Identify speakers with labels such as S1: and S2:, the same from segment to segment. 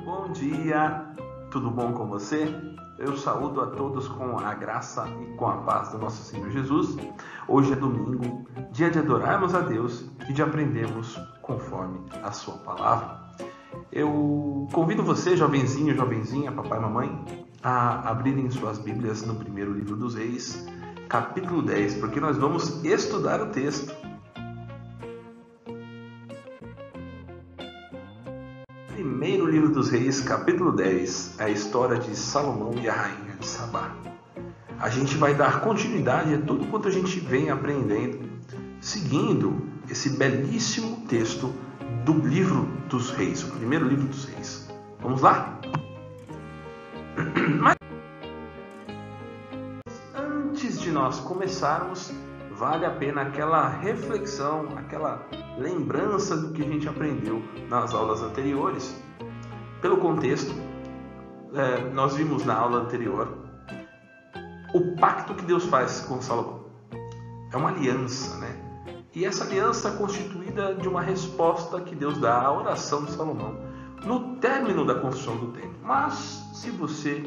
S1: Bom dia, tudo bom com você? Eu saúdo a todos com a graça e com a paz do nosso Senhor Jesus. Hoje é domingo, dia de adorarmos a Deus e de aprendermos conforme a sua palavra. Eu convido você, jovenzinho, jovenzinha, papai e mamãe, a abrirem suas Bíblias no primeiro livro dos Reis, capítulo 10, porque nós vamos estudar o texto. Primeiro livro dos Reis, capítulo 10, a história de Salomão e a rainha de Sabá. A gente vai dar continuidade a tudo quanto a gente vem aprendendo, seguindo esse belíssimo texto do livro dos Reis, o primeiro livro dos Reis. Vamos lá? Mas antes de nós começarmos, vale a pena aquela reflexão, aquela lembrança do que a gente aprendeu nas aulas anteriores. Pelo contexto, nós vimos na aula anterior o pacto que Deus faz com Salomão. É uma aliança, né? E essa aliança é constituída de uma resposta que Deus dá à oração de Salomão no término da construção do templo. Mas, se você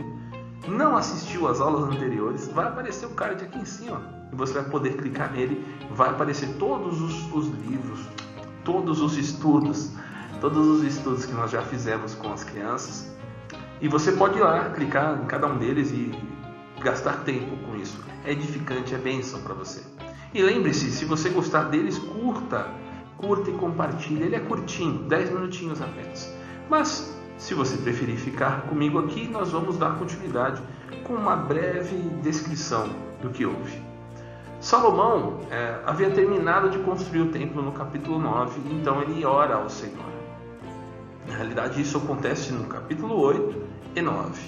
S1: não assistiu às aulas anteriores, vai aparecer um card aqui em cima e você vai poder clicar nele. Vai aparecer todos os livros, todos os estudos que nós já fizemos com as crianças, e você pode ir lá, clicar em cada um deles e gastar tempo com isso. É edificante, é bênção para você. E lembre-se, se você gostar deles, curta e compartilhe. Ele é curtinho, 10 minutinhos apenas. Mas se você preferir ficar comigo aqui, nós vamos dar continuidade com uma breve descrição do que houve. Salomão havia terminado de construir o templo no capítulo 9, então ele ora ao Senhor. Na realidade, isso acontece no capítulo 8 e 9.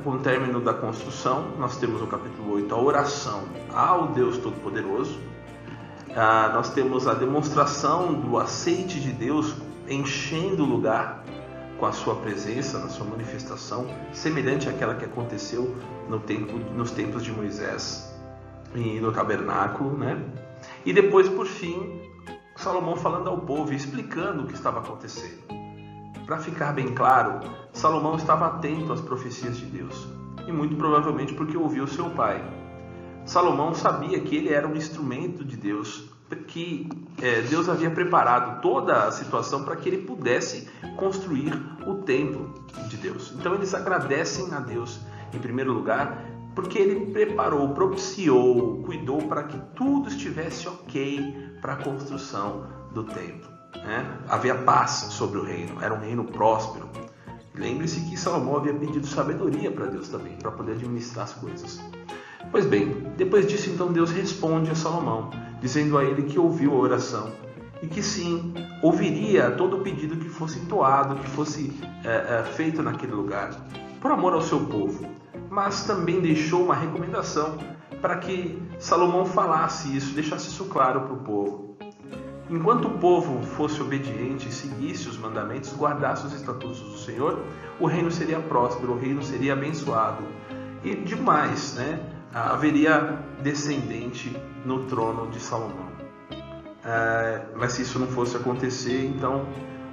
S1: Com o término da construção, nós temos no capítulo 8 a oração ao Deus Todo-Poderoso. Nós temos a demonstração do aceite de Deus enchendo o lugar com a sua presença, na sua manifestação, semelhante àquela que aconteceu nos tempos de Moisés e no tabernáculo, né? E depois, por fim, Salomão falando ao povo e explicando o que estava acontecendo. Para ficar bem claro, Salomão estava atento às profecias de Deus, e muito provavelmente porque ouviu seu pai. Salomão sabia que ele era um instrumento de Deus, que Deus havia preparado toda a situação para que ele pudesse construir o templo de Deus. Então eles agradecem a Deus, em primeiro lugar, porque ele preparou, propiciou, cuidou para que tudo estivesse ok para a construção do templo. Havia paz sobre o reino, era um reino próspero. Lembre-se que Salomão havia pedido sabedoria para Deus também, para poder administrar as coisas. Pois bem, depois disso então Deus responde a Salomão, dizendo a ele que ouviu a oração e que sim, ouviria todo o pedido que fosse entoado, que fosse feito naquele lugar, por amor ao seu povo. Mas também deixou uma recomendação para que Salomão falasse isso, deixasse isso claro para o povo. Enquanto o povo fosse obediente e seguisse os mandamentos, guardasse os estatutos do Senhor, o reino seria próspero, o reino seria abençoado. E demais, haveria descendente no trono de Salomão. Mas se isso não fosse acontecer, então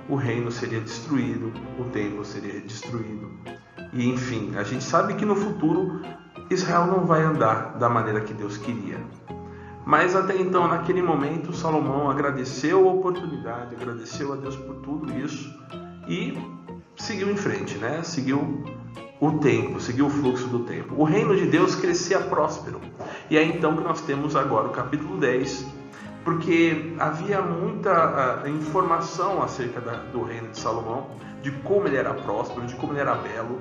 S1: o reino seria destruído, o templo seria destruído. E enfim, a gente sabe que no futuro Israel não vai andar da maneira que Deus queria. Mas até então, naquele momento, Salomão agradeceu a oportunidade, agradeceu a Deus por tudo isso e seguiu em frente, Seguiu o tempo, seguiu o fluxo do tempo. O reino de Deus crescia próspero. E é então que nós temos agora o capítulo 10, porque havia muita informação acerca do reino de Salomão, de como ele era próspero, de como ele era belo.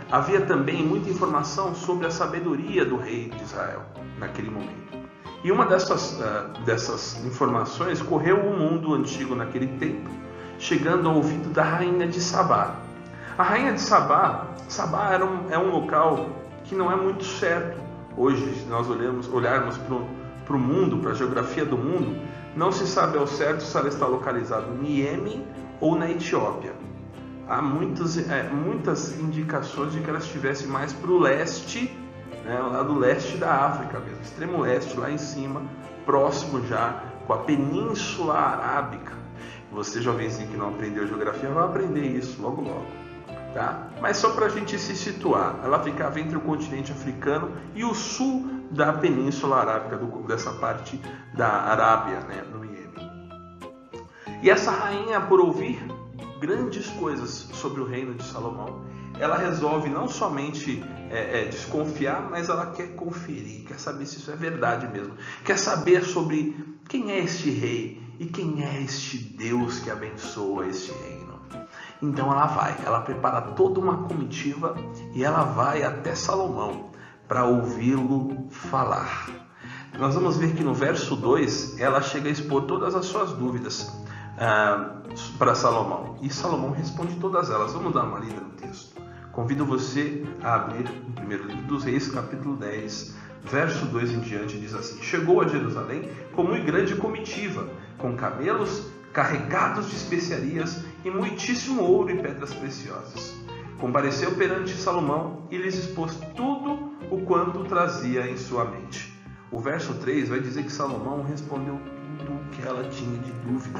S1: Havia também muita informação sobre a sabedoria do rei de Israel naquele momento. E uma dessas informações correu o mundo antigo naquele tempo, chegando ao ouvido da rainha de Sabá. A rainha de Sabá é um local que não é muito certo. Hoje, se nós olharmos para o mundo, para a geografia do mundo, não se sabe ao certo se ela está localizada no Iêmen ou na Etiópia. Há muitas indicações de que ela estivesse mais para o leste, lá do leste da África mesmo, extremo leste, lá em cima, próximo já com a Península Arábica. Você, jovenzinho que não aprendeu geografia, vai aprender isso logo logo, tá? Mas só para a gente se situar, ela ficava entre o continente africano e o sul da Península Arábica, dessa parte da Arábia, né, no Iêmen. E essa rainha, por ouvir grandes coisas sobre o reino de Salomão, ela resolve não somente desconfiar, mas ela quer conferir, quer saber se isso é verdade mesmo, quer saber sobre quem é este rei e quem é este Deus que abençoa este reino. Então ela prepara toda uma comitiva e ela vai até Salomão para ouvi-lo falar. Nós vamos ver que no verso 2 ela chega a expor todas as suas dúvidas para Salomão, e Salomão responde todas elas. Vamos dar uma lida no texto. Convido você a abrir o primeiro livro dos Reis, capítulo 10, verso 2 em diante, diz assim: Chegou a Jerusalém com muito grande comitiva, com camelos carregados de especiarias e muitíssimo ouro e pedras preciosas. Compareceu perante Salomão e lhes expôs tudo o quanto trazia em sua mente. O verso 3 vai dizer que Salomão respondeu tudo o que ela tinha de dúvida.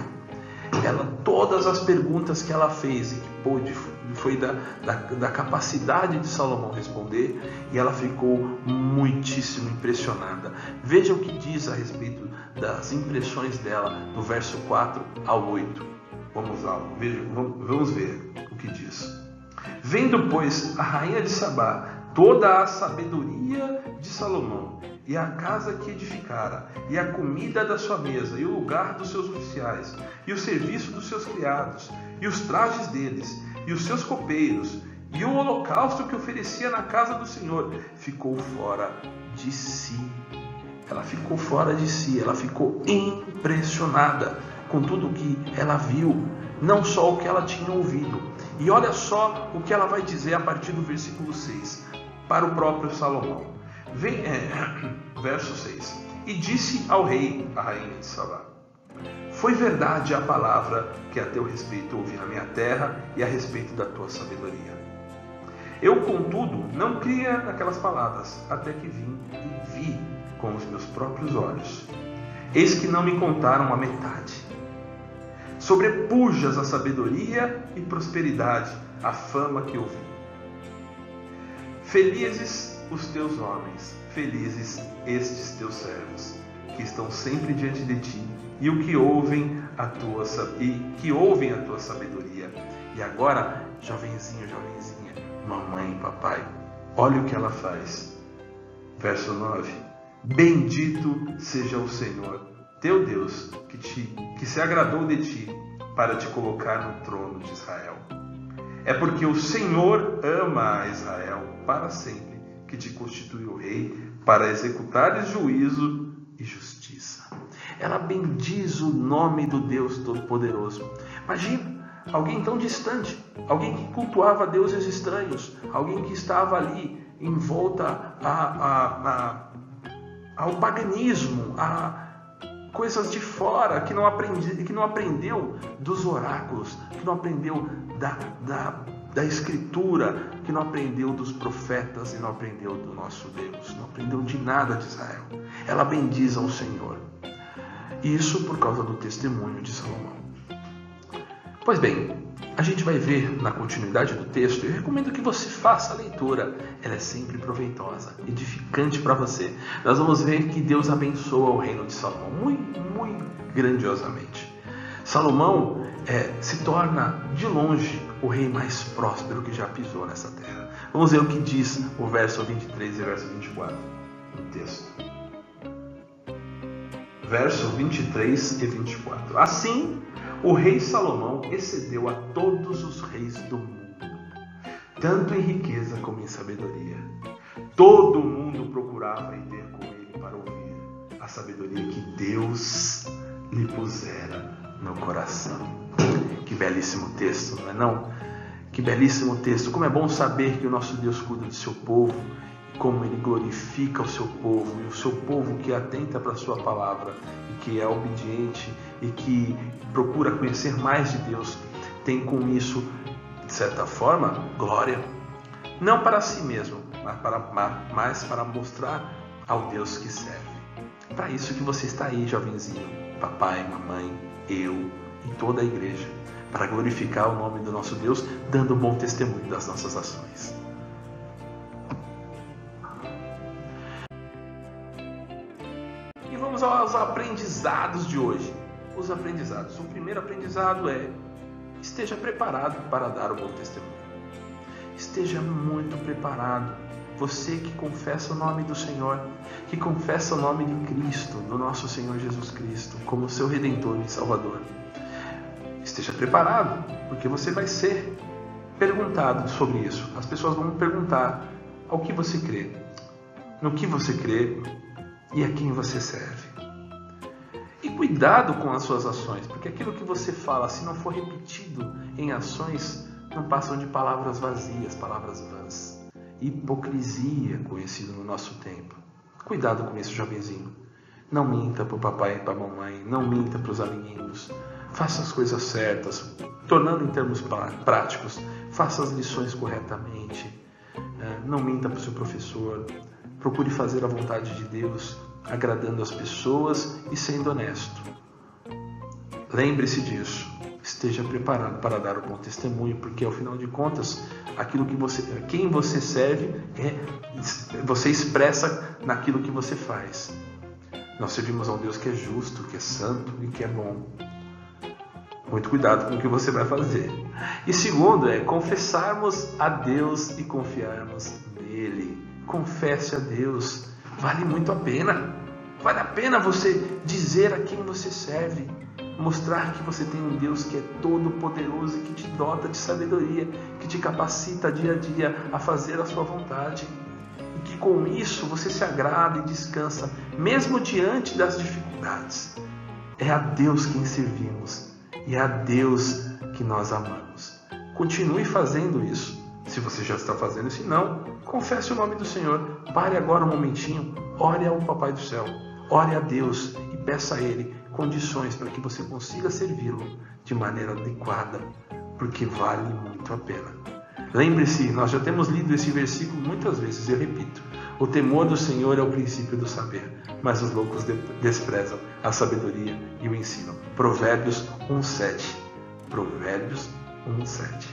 S1: Todas as perguntas que ela fez e que pôde, foi da capacidade de Salomão responder, e ela ficou muitíssimo impressionada. Veja o que diz a respeito das impressões dela no verso 4 ao 8. Vamos ver o que diz. Vendo, pois, a rainha de Sabá toda a sabedoria de Salomão, e a casa que edificara, e a comida da sua mesa, e o lugar dos seus oficiais, e o serviço dos seus criados, e os trajes deles, e os seus copeiros, e o holocausto que oferecia na casa do Senhor, ficou fora de si. Ela ficou fora de si, ela ficou impressionada com tudo o que ela viu, não só o que ela tinha ouvido. E olha só o que ela vai dizer a partir do versículo 6, para o próprio Salomão. Verso 6. E disse ao rei, a rainha de Sabá: Foi verdade a palavra que a teu respeito ouvi na minha terra e a respeito da tua sabedoria. Eu, contudo, não cria naquelas palavras, até que vim e vi com os meus próprios olhos. Eis que não me contaram a metade. Sobrepujas a sabedoria e prosperidade, a fama que ouvi. Felizes os teus homens, felizes estes teus servos, que estão sempre diante de ti, e o que ouvem a tua sabedoria. E agora, jovenzinho, jovenzinha, mamãe e papai, olha o que ela faz. Verso 9. Bendito seja o Senhor, teu Deus, que se agradou de ti para te colocar no trono de Israel. É porque o Senhor ama a Israel para sempre, que te constituiu rei para executares juízo e justiça. Ela bendiz o nome do Deus Todo-Poderoso. Imagina alguém tão distante, alguém que cultuava deuses estranhos, alguém que estava ali em volta ao paganismo, a coisas de fora, que não aprendeu dos oráculos, que não aprendeu da Escritura, que não aprendeu dos profetas e não aprendeu do nosso Deus, não aprendeu de nada de Israel. Ela bendiz ao Senhor. Isso por causa do testemunho de Salomão. Pois bem, a gente vai ver na continuidade do texto. Eu recomendo que você faça a leitura. Ela é sempre proveitosa, edificante para você. Nós vamos ver que Deus abençoa o reino de Salomão muito, muito grandiosamente. Salomão se torna, de longe, o rei mais próspero que já pisou nessa terra. Vamos ver o que diz o verso 23 e verso 24 no texto. Verso 23 e 24. Assim, o rei Salomão excedeu a todos os reis do mundo, tanto em riqueza como em sabedoria. Todo mundo procurava ir ter com ele para ouvir a sabedoria que Deus lhe pusera no coração. Que belíssimo texto, não é não? Que belíssimo texto. Como é bom saber que o nosso Deus cuida do seu povo, e como Ele glorifica o seu povo, e o seu povo que atenta para a sua palavra, e que é obediente, e que procura conhecer mais de Deus, tem com isso, de certa forma, glória. Não para si mesmo, mas para mostrar ao Deus que serve. Para isso que você está aí, jovenzinho, papai, mamãe, eu, e toda a igreja, para glorificar o nome do nosso Deus, dando bom testemunho das nossas ações. E vamos aos aprendizados de hoje. Os aprendizados. O primeiro aprendizado é: esteja preparado para dar o bom testemunho. Esteja muito preparado. Você que confessa o nome do Senhor, que confessa o nome de Cristo, do nosso Senhor Jesus Cristo, como seu Redentor e Salvador. Esteja preparado, porque você vai ser perguntado sobre isso. As pessoas vão perguntar ao que você crê, no que você crê e a quem você serve. E cuidado com as suas ações, porque aquilo que você fala, se não for repetido em ações, não passam de palavras vazias, palavras vãs. Hipocrisia, conhecido no nosso tempo. Cuidado com isso, jovenzinho. Não minta para o papai e para a mamãe, não minta para os amiguinhos. Faça as coisas certas, tornando em termos práticos. Faça as lições corretamente. Não minta para o seu professor. Procure fazer a vontade de Deus, agradando as pessoas e sendo honesto. Lembre-se disso. Esteja preparado para dar o bom testemunho, porque ao final de contas, quem você serve, você expressa naquilo que você faz. Nós servimos a um Deus que é justo, que é santo e que é bom. Muito cuidado com o que você vai fazer. E segundo é confessarmos a Deus e confiarmos nele. Confesse a Deus. Vale muito a pena. Vale a pena você dizer a quem você serve. Mostrar que você tem um Deus que é todo poderoso e que te dota de sabedoria, que te capacita dia a dia a fazer a sua vontade. E que com isso você se agrada e descansa, mesmo diante das dificuldades. É a Deus quem servimos e é a Deus que nós amamos. Continue fazendo isso, se você já está fazendo. Se não, confesse o nome do Senhor. Pare agora um momentinho, ore ao Papai do Céu, ore a Deus e peça a Ele condições para que você consiga servi-lo de maneira adequada, porque vale muito a pena. Lembre-se, nós já temos lido esse versículo muitas vezes, eu repito: o temor do Senhor é o princípio do saber, mas os loucos desprezam a sabedoria e o ensino. Provérbios 1:7. Provérbios 1:7.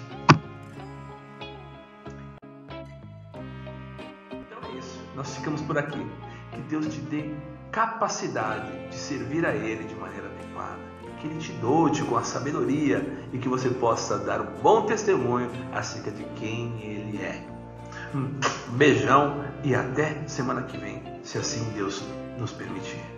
S1: Então é isso, nós ficamos por aqui. Que Deus te dê capacidade de servir a Ele de maneira adequada, que Ele te dote com a sabedoria e que você possa dar um bom testemunho acerca de quem Ele é. Um beijão e até semana que vem, se assim Deus nos permitir.